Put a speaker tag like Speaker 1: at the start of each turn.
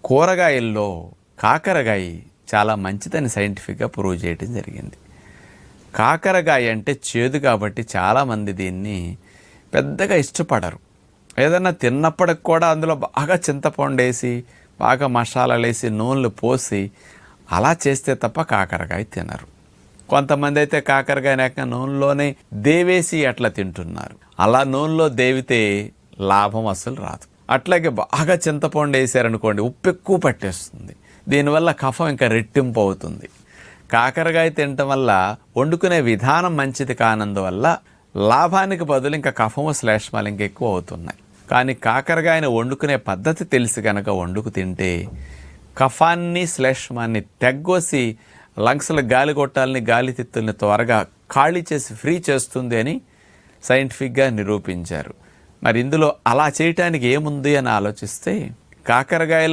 Speaker 1: కూరగాయల్లో కాకరకాయ చాలా మంచిదని సైంటిఫిక్గా ప్రూవ్ చేయడం జరిగింది. కాకరకాయ అంటే చేదు కాబట్టి చాలామంది దీన్ని పెద్దగా ఇష్టపడరు. ఏదన్నా తిన్నప్పటికి కూడా అందులో బాగా చింతపండు వేసి బాగా మసాలాలు వేసి నూనెలు పోసి అలా చేస్తే తప్ప కాకరకాయ తినరు. కొంతమంది అయితే కాకరకాయ ఏకంగా నూనెలోనే దేవేసి అట్లా తింటున్నారు. అలా నూనెలో దేవితే లాభం అసలు రాదు. అట్లాగే బాగా చింతపండు వేసారనుకోండి, ఉప్పు ఎక్కువ పట్టేస్తుంది. దీనివల్ల కఫం ఇంకా రెట్టింపు అవుతుంది. కాకరకాయ తినటం వల్ల వండుకునే విధానం మంచిది కానందువల్ల లాభానికి బదులు ఇంకా కఫము శ్లేష్మాలు ఇంకా ఎక్కువ అవుతున్నాయి. కానీ కాకరకాయని వండుకునే పద్ధతి తెలిసి కనుక వండుకు తింటే కఫాన్ని శ్లేష్మాన్ని తెగ్గోసి లంగ్స్లో గాలి కొట్టాలని గాలి తిత్తుల్ని త్వరగా ఖాళీ చేసి ఫ్రీ చేస్తుంది అని సైంటిఫిక్గా నిరూపించారు. మరి ఇందులో అలా చేయటానికి ఏముంది అని ఆలోచిస్తే కాకరకాయలో